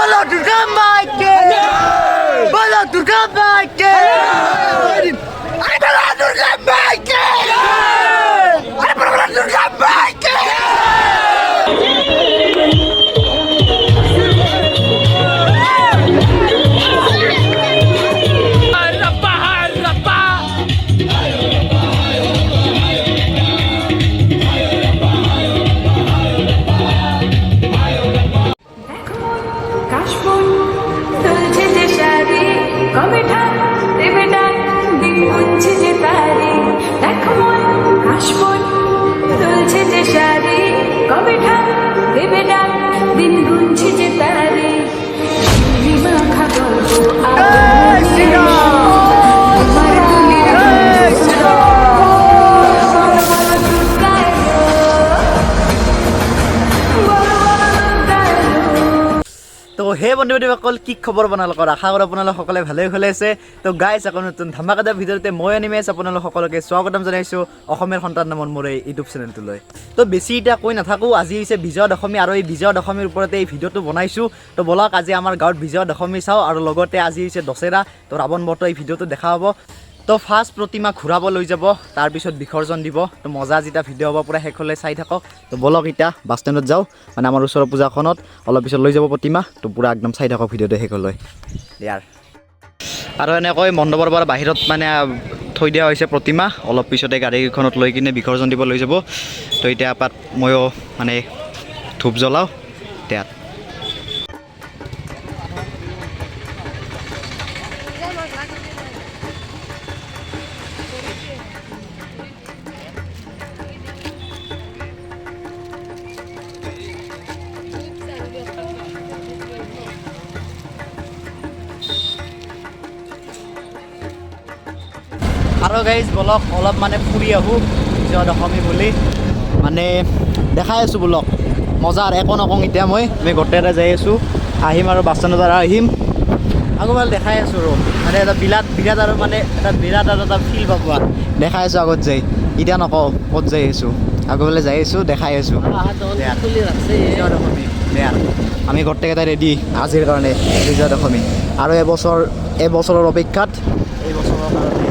বলো দুৰ্গা মাকে বলো দুৰ্গা মাকে আৰে বলো দুৰ্গা মাকে আৰে বলো দুৰ্গা মাকে তো হে বন্ধু-বান্ধৱীসকল কি খবৰ আপোনালোকৰ আশা কৰোঁ আপোনালোক সকলে ভালে ভালে আছে তো গাইছ আকৌ নতুন ধামাকাদাৰ ভিডিঅ'তে মই এনিমেছ আপোনালোক সকলোকে স্বাগতম জনাইছোঁ অসমৰ সন্তান নামৰ মোৰ এই ইউটিউব চেনেলটোলৈ তো বেছি এতিয়া কৈ নাথাকোঁ আজি হৈছে বিজয়া দশমী আৰু এই বিজয়া দশমীৰ ওপৰতে এই ভিডিঅ'টো বনাইছোঁ তো বলক আজি আমাৰ গাঁৱত বিজয়া দশমী চাওঁ আৰু লগতে আজি হৈছে দশেৰা তো ৰাৱণ বধ এই ভিডিঅ'টো দেখা হ'ব তো ফাৰ্ষ্ট প্ৰতিমা ঘূৰাব লৈ যাব তাৰপিছত বিসৰ্জন দিব তো মজা যেতিয়া ভিডিঅ' হ'ব পূৰা শেষলৈ চাই থাকক তো বলক এতিয়া বাছ ষ্টেণ্ডত যাওঁ মানে আমাৰ ওচৰৰ পূজাখনত অলপ পিছত লৈ যাব প্ৰতিমা তো পূৰা একদম চাই থাকক ভিডিঅ'টো শেষলৈ ইয়াৰ আৰু এনেকৈ মণ্ডপৰ পৰা বাহিৰত মানে থৈ দিয়া হৈছে প্ৰতিমা অলপ পিছতে গাড়ীখনত লৈ কিনে বিসৰ্জন দিব লৈ যাব তো এতিয়া এপাত ময়ো মানে ধূপ জ্বলাওঁ এতিয়া আৰু গাইজ বলক অলপ মানে ফুৰি আহোঁ বিজয়া দশমী বুলি মানে দেখাই আছোঁ বলক মজাৰ একো নকওঁ এতিয়া মই আমি গোটেইটা যাই আছোঁ আহিম আৰু বাছ ষ্টেণ্ডত আৰু আহিম আকৌ ভাল দেখাই আছোঁ আৰু মানে এটা বিৰাট আৰু মানে এটা ফিল পাব দেখাই আছোঁ আগত যাই এতিয়া নকওঁ ক'ত যাই আছোঁ আগলৈ যাই আছোঁ দেখাই আছোঁ বিজয়া দশমী বেয়া আমি গোটেইকেইটা ৰেডি আজিৰ কাৰণে বিজয়া দশমী আৰু এবছৰৰ অপেক্ষাত এইবছৰৰ কাৰণে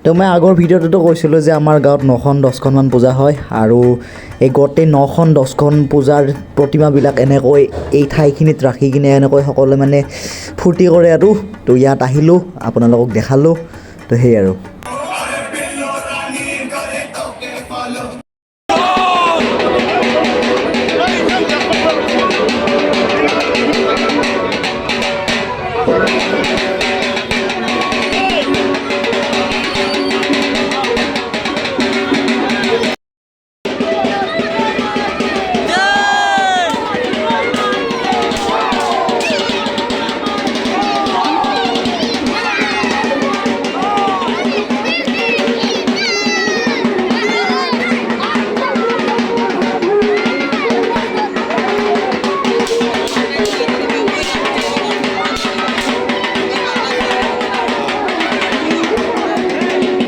তো মই আগৰ ভিডিঅ'টোতো কৈছিলোঁ যে আমাৰ গাঁৱত 9খন 10খনমান পূজা হয় আৰু এই গোটেই 9খন 10খন পূজাৰ প্ৰতিমাবিলাক এনেকৈ এই ঠাইখিনিত ৰাখি কিনে এনেকৈ সকলোৱে মানে ফূৰ্তি কৰে আৰু তো ইয়াত আহিলোঁ আপোনালোকক দেখালোঁ তো সেই আৰু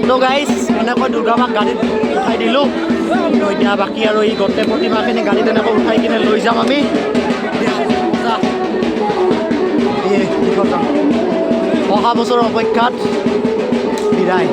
তো গাইজ এনেকৈ দুৰ্গা মাক গাড়ীত উঠাই দিলোঁ তো এতিয়া বাকী আৰু এই গোটেই প্ৰতিমাখিনি গাড়ীত এনেকৈ উঠাই কিনে লৈ যাম আমি অহা বছৰৰ অপেক্ষাত বিদায়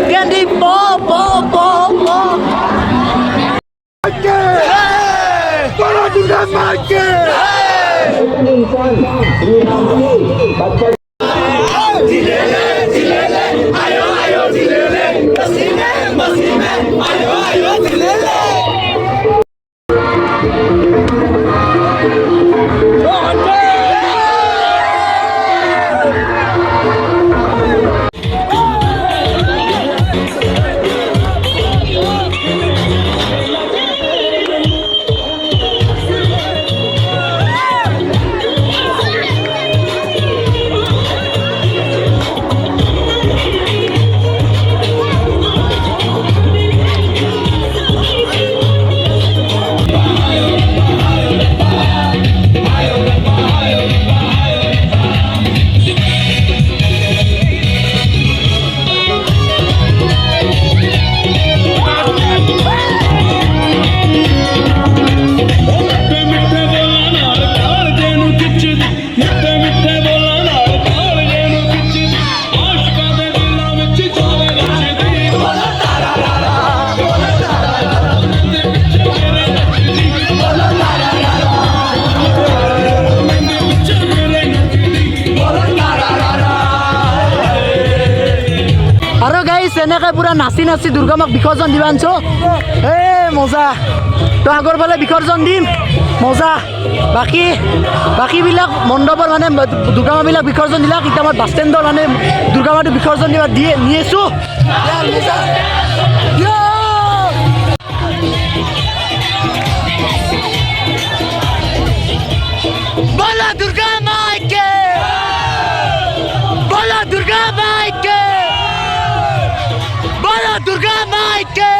Candy pop, pop, pop, pop. আৰু গাইছ এনেকৈ পুৰা নাচি নাচি দুৰ্গা মাক বিসৰ্জন দিব আনছো মজা তো আগৰ ফালে বিসৰ্জন দিম মজা বাকীবিলাক মণ্ডপৰ মানে দুৰ্গা মাবিলাক বিসৰ্জন দিলাক এতিয়া মই বাছ ষ্টেণ্ডৰ মানে দুৰ্গা মাটো বিসৰ্জন দিব নি আছোঁ বলা দুৰ্গা মাইকে বলা দুৰ্গা মাইকে বলা দুর্গা মাইকে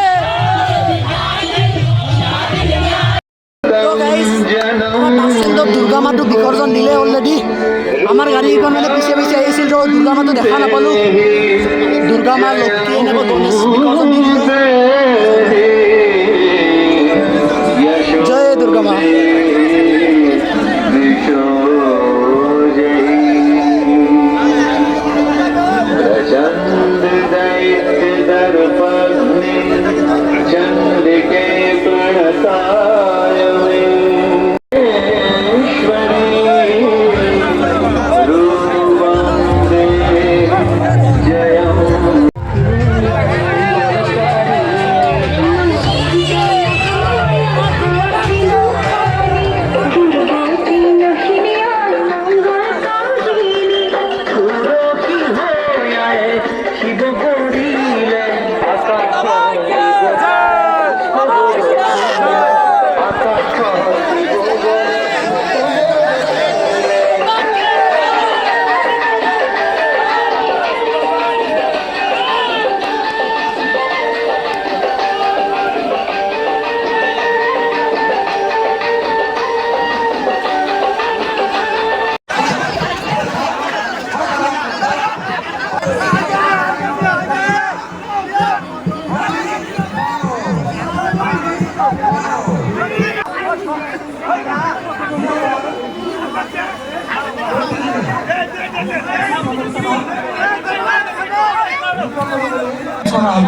দুর্গা মাটো বিসর্জন দিলে অলরেডি আমার গাড়ীখন মানে পিছে পিছে আহিছিল তো দুর্গা মাটো দেখা নাপালো দুর্গা মা লক্ষ্মী এনেকৈ গণেশ বিসর্জন দিলে জয় দুর্গা মা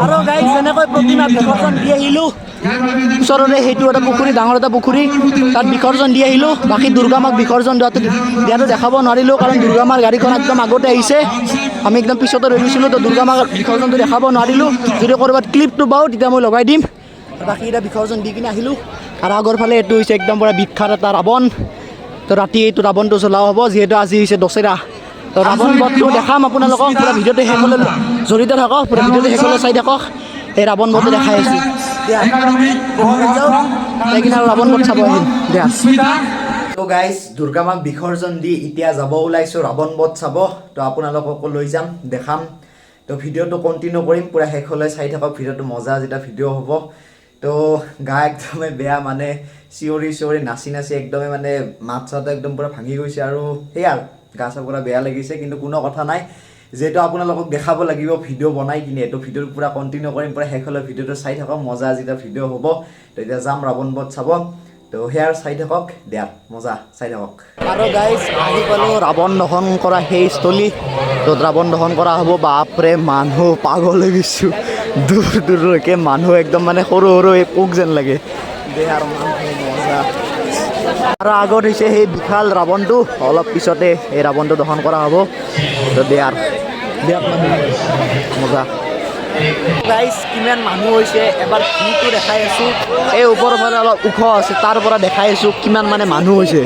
আৰু গাইজ যেনেকৈ প্ৰতিমা বিসৰ্জন দি আহিলোঁ ওচৰৰে সেইটো এটা পুখুৰী ডাঙৰ এটা পুখুৰী তাত বিসৰ্জন দি আহিলোঁ বাকী দুৰ্গা মাক বিসৰ্জন দিয়াটো দেখাব নোৱাৰিলোঁ কাৰণ দুৰ্গা মাৰ গাড়ীখন একদম আগতে আহিছে আমি একদম পিছতে ৰৈ গৈছিলোঁ তো দুৰ্গা মাক বিসৰ্জনটো দেখাব নোৱাৰিলোঁ যদি ক'ৰবাত ক্লিপটো পাওঁ তেতিয়া মই লগাই দিম বাকী এটা বিসৰ্জন দি কিনে আহিলোঁ আৰু আগৰ ফালে এইটো হৈছে একদম পুৰা বিখ্যাত এটা ৰাৱণ তো ৰাতি এইটো ৰাৱণটো জ্বলাও হ'ব যিহেতু আজি হৈছে দশেৰা তো ৰাৱণ বধটো দেখাম আপোনালোকক পুৰা ভিডিঅ'টো শেষলৈ জড়িত থাকক পুৰা ভিডিঅ'টো শেষলৈ চাই থাকক এই ৰাৱণ বধটো দেখাই আছোঁ ৰাৱণ বধ চাব আহিম দিয়া তো গাইজ দুৰ্গা মাক বিসৰ্জন দি এতিয়া যাব ওলাইছোঁ ৰাৱণ বধ চাব তো আপোনালোককো লৈ যাম দেখাম তো ভিডিঅ'টো কণ্টিনিউ কৰিম পুৰা শেষলৈ চাই থাকক ভিডিঅ'টো মজা যেতিয়া ভিডিঅ' হ'ব তো গা একদমেই বেয়া মানে চিঞৰি নাচি একদমেই মানে মাত চাত একদম পুৰা ভাঙি গৈছে আৰু সেয়া আৰু গা চা পুৰা বেয়া লাগিছে কিন্তু কোনো কথা নাই যেহেতু আপোনালোকক দেখাব লাগিব ভিডিঅ' বনাই কিনে তো ভিডিঅ'টো পুৰা কণ্টিনিউ কৰিম পুৰা শেষলৈ ভিডিঅ'টো চাই থাকক মজা যেতিয়া ভিডিঅ' হ'ব তো এতিয়া যাম ৰাৱণ বধ চাব তো সেয়াৰ চাই থাকক দিয়াৰ মজা চাই থাকক আৰু গাইজ আহি পালোঁ ৰাৱণ দহন কৰা সেই স্থলী য'ত ৰাৱণ দহন কৰা হ'ব বাপৰে মানুহ পাগল হৈ গৈছোঁ দূৰ দূৰলৈকে মানুহ একদম মানে সৰু সৰু এই পোক যেন লাগে দেহাৰ মানুহ মজা আৰু আগত হৈছে সেই বিশাল ৰাৱণটো অলপ পিছতে এই ৰাৱণটো দহন কৰা হ'ব তো দিয়াৰ মানুহ মজা গাইজ কিমান মানুহ হৈছে এবাৰ ভিউটো দেখাই আছোঁ এই ওপৰৰ ফালে অলপ ওখ আছে তাৰ পৰা দেখাই আছোঁ কিমান মানে মানুহ হৈছে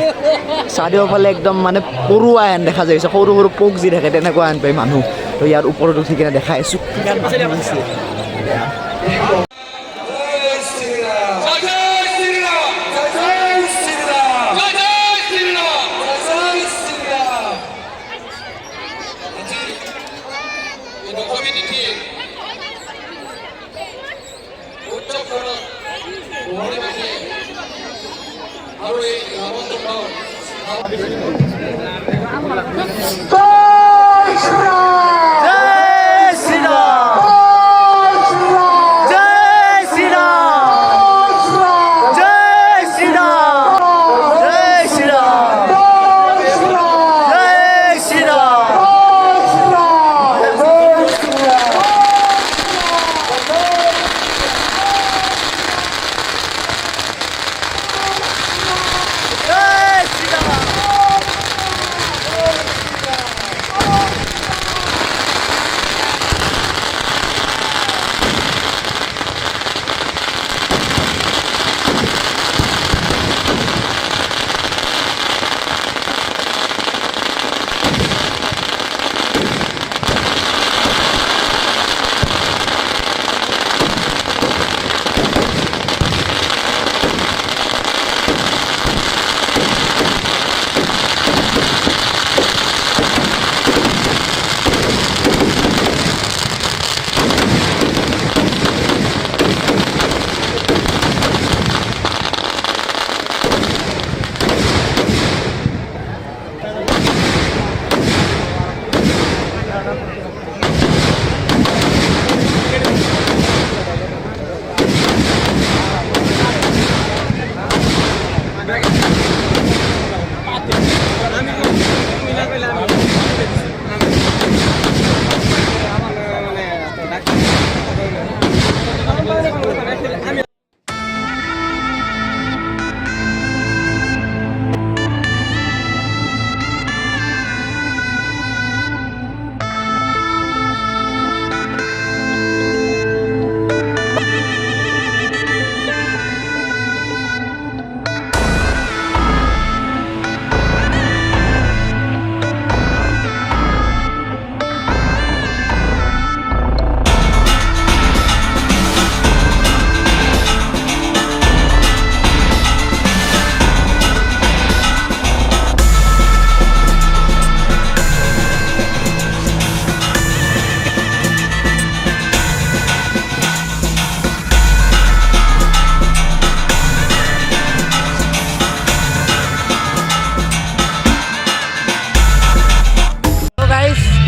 চাৰিওফালে একদম মানে পৰুৱা হেন দেখা যায় সৰু সৰু পোক যি থাকে তেনেকুৱা হেন পাই মানুহ তো ইয়াৰ ওপৰত উঠি কিনে দেখাই আছোঁ কিমান মানুহ হৈছে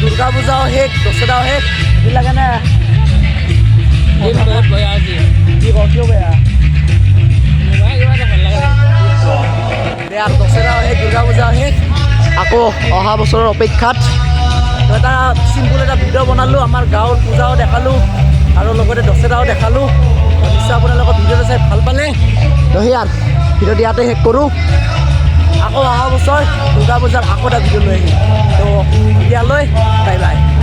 দুৰ্গা পূজাও শেষ দশৰাও শেষ লাগে না কিয় বেয়া আৰু দশৰাও শেষ দুৰ্গা পূজাও শেষ আকৌ অহা বছৰৰ অপেক্ষাত এটা চিম্পুল এটা ভিডিঅ' বনালোঁ আমাৰ গাঁৱৰ পূজাও দেখালোঁ আৰু লগতে দশৰাও দেখালোঁ নিশ্চয় আপোনালোকৰ ভিডিঅ'টো চাই ভাল পালে তো সেয়া ভিডিঅ'টো ইয়াতে শেষ কৰোঁ আকৌ অহা বছৰ দুৰ্গা পূজাৰ আকৌ এটা ভিডিঅ' লৈ আহিম তো এতিয়ালৈ বাই বাই